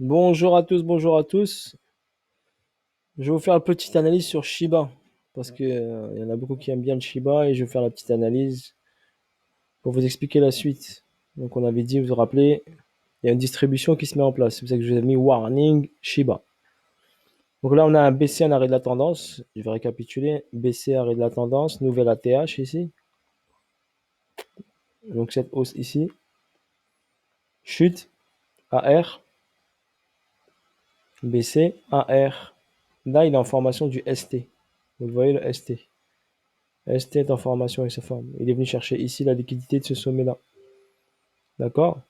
Bonjour à tous, bonjour à tous. Je vais vous faire une petite analyse sur Shiba parce que il y en a beaucoup qui aiment bien le Shiba et je vais faire la petite analyse pour vous expliquer la suite. Donc on avait dit, vous vous rappelez, il y a une distribution qui se met en place. C'est pour ça que je vous ai mis warning Shiba. Donc là on a un baissier, un arrêt de la tendance. Je vais récapituler. Baissier, arrêt de la tendance, nouvelle ATH ici. Donc cette hausse ici. Chute, AR, baissier, AR. Là il est en formation du ST. Vous le voyez le ST. ST est en formation et se forme. Il est venu chercher ici la liquidité de ce sommet-là. D'accord?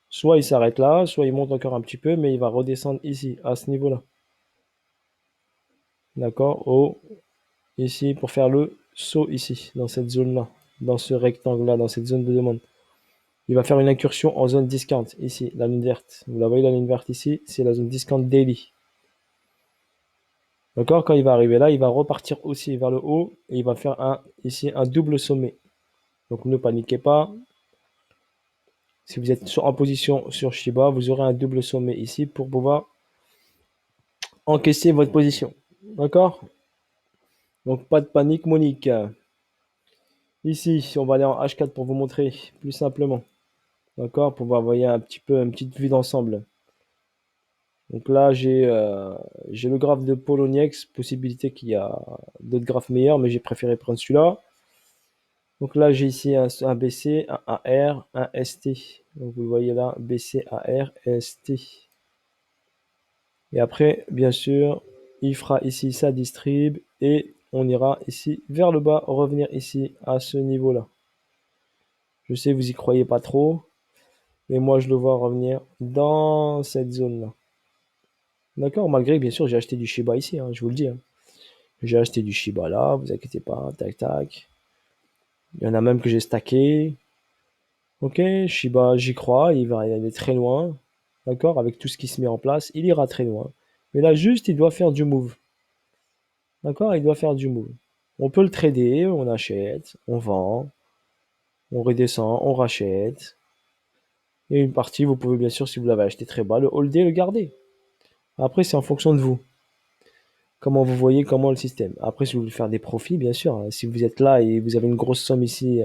Soit il s'arrête là, soit il monte encore un petit peu, mais il va redescendre ici, à ce niveau-là. D'accord? Ici, pour faire le saut ici, dans cette zone-là, dans ce rectangle-là, dans cette zone de demande. Il va faire une incursion en zone discount, ici, la ligne verte. Vous la voyez, la ligne verte ici, c'est la zone discount daily. D'accord? Quand il va arriver là, il va repartir aussi vers le haut et il va faire ici un double sommet. Donc ne paniquez pas. Si vous êtes en position sur Shiba, vous aurez un double sommet ici pour pouvoir encaisser votre position. D'accord? Donc pas de panique, Monique. Ici, on va aller en H4 pour vous montrer plus simplement. D'accord? Pour vous envoyer un petit peu une petite vue d'ensemble. Donc là, j'ai le graphe de Poloniex, possibilité qu'il y a d'autres graphes meilleurs, mais j'ai préféré prendre celui-là. Donc là, j'ai ici un BC, un AR, un ST. Donc vous le voyez là, BC, AR, ST. Et après, bien sûr, il fera ici sa distrib et on ira ici vers le bas, revenir ici à ce niveau-là. Je sais, vous y croyez pas trop, mais moi je le vois revenir dans cette zone-là. D'accord? Malgré que bien sûr j'ai acheté du Shiba ici, hein, je vous le dis, hein. J'ai acheté du Shiba là, vous inquiétez pas, tac tac. Il y en a même que j'ai stacké. Ok, Shiba, j'y crois, il va aller très loin. D'accord? Avec tout ce qui se met en place, il ira très loin. Mais là, juste, il doit faire du move. D'accord? Il doit faire du move. On peut le trader, on achète, on vend, on redescend, on rachète. Et une partie, vous pouvez bien sûr, si vous l'avez acheté très bas, le holder, le garder. Après, c'est en fonction de vous. Comment vous voyez, comment le système. Après, si vous voulez faire des profits, bien sûr, hein, si vous êtes là et vous avez une grosse somme ici,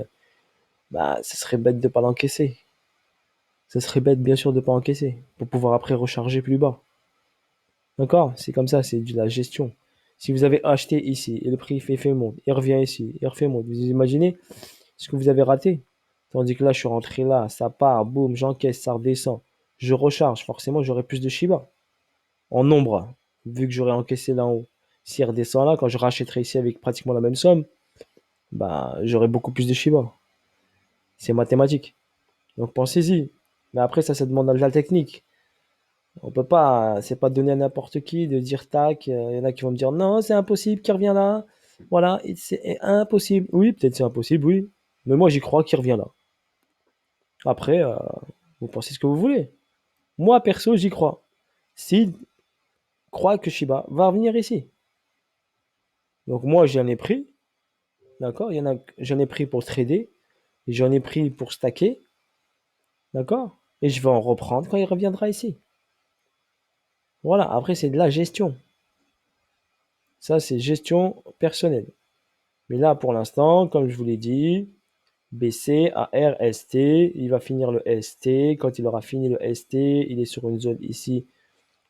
bah, ce serait bête de ne pas l'encaisser. Ce serait bête, bien sûr, de ne pas encaisser. Pour pouvoir après recharger plus bas. D'accord? C'est comme ça, c'est de la gestion. Si vous avez acheté ici et le prix fait monte, il revient ici, il refait monte. Vous imaginez ce que vous avez raté? Tandis que là, je suis rentré là, ça part, boum, j'encaisse, ça redescend. Je recharge, forcément, j'aurai plus de Shiba. En nombre, vu que j'aurais encaissé là en haut. S'il redescend là, quand je rachèterai ici avec pratiquement la même somme, bah, j'aurai beaucoup plus de Shiba. C'est mathématique. Donc pensez-y. Mais après, ça demande de la technique. On peut pas, c'est pas donné à n'importe qui de dire tac. Il y en a qui vont me dire non, c'est impossible qu'il revient là. Voilà, c'est impossible. Oui, peut-être c'est impossible, oui. Mais moi, j'y crois qu'il revient là. Après, vous pensez ce que vous voulez. Moi, perso, j'y crois. S'il croit que Shiba va revenir ici. Donc moi, j'en ai pris. D'accord? J'en ai pris pour trader. J'en ai pris pour stacker. D'accord? Et je vais en reprendre quand il reviendra ici. Voilà, après, c'est de la gestion. Ça, c'est gestion personnelle. Mais là, pour l'instant, comme je vous l'ai dit, BC, AR, ST, il va finir le ST. Quand il aura fini le ST, il est sur une zone ici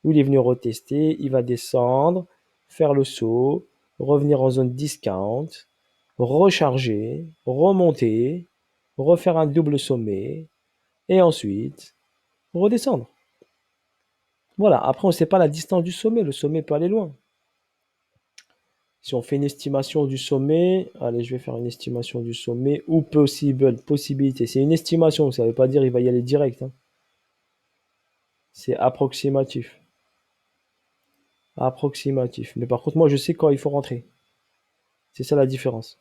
où il est venu retester. Il va descendre, faire le saut, revenir en zone discount, recharger, remonter, refaire un double sommet et ensuite redescendre. Voilà, après on ne sait pas la distance du sommet, le sommet peut aller loin. Si on fait une estimation du sommet, allez, je vais faire une estimation du sommet ou possibilité. C'est une estimation, ça ne veut pas dire qu'il va y aller direct, hein. C'est approximatif. Approximatif. Mais par contre, moi, je sais quand il faut rentrer. C'est ça la différence.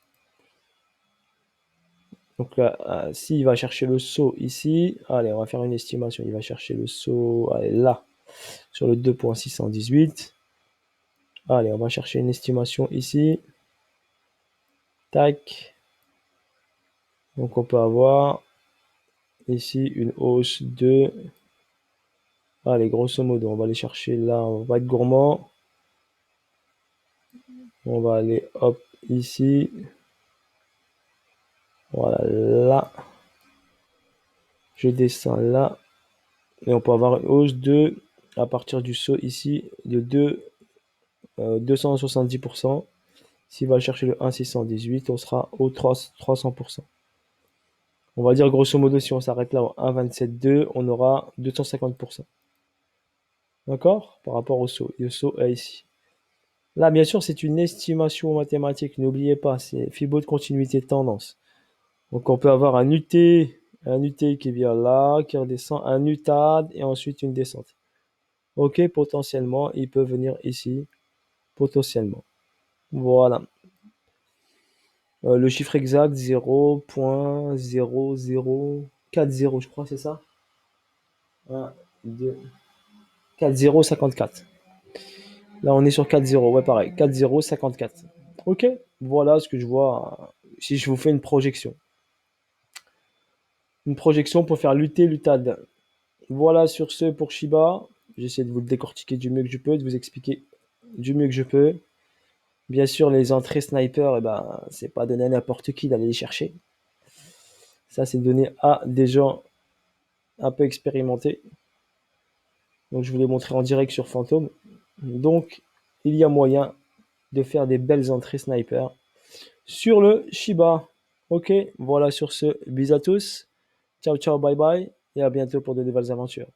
Donc là, s'il va chercher le saut ici, allez, on va faire une estimation. Il va chercher le saut, allez, là, sur le 2.618. Allez, on va chercher une estimation ici. Tac. Donc on peut avoir ici une hausse de Allez, grosso modo, on va aller chercher là, on va être gourmand. On va aller, hop, ici. Voilà, là. Je descends là. Et on peut avoir une hausse de, à partir du saut ici, de 270%. S'il va chercher le 1,618, on sera au 300%. On va dire grosso modo, si on s'arrête là au 1,27,2, on aura 250%. D'accord? Par rapport au saut. Le saut est ici. Là, bien sûr, c'est une estimation mathématique. N'oubliez pas, c'est Fibo de continuité de tendance. Donc, on peut avoir un UT qui vient là, qui redescend, un UTAD et ensuite une descente. Ok, potentiellement, il peut venir ici, potentiellement. Voilà. Le chiffre exact, 0,0040, je crois, c'est ça? 1, 2, 4,054. Là, on est sur 4,0, ouais, pareil, 4,054. Ok, voilà ce que je vois si je vous fais une projection. Une projection pour faire lutter l'UTAD. Voilà sur ce pour Shiba. J'essaie de vous le décortiquer du mieux que je peux, de vous expliquer du mieux que je peux. Bien sûr, les entrées sniper, eh ben, c'est pas donné à n'importe qui d'aller les chercher. Ça, c'est donné à des gens un peu expérimentés. Donc, je vous l'ai montré en direct sur Phantom. Donc, il y a moyen de faire des belles entrées sniper sur le Shiba. Ok, voilà sur ce. Bisous à tous. Ciao, ciao, bye bye. Et à bientôt pour de nouvelles aventures.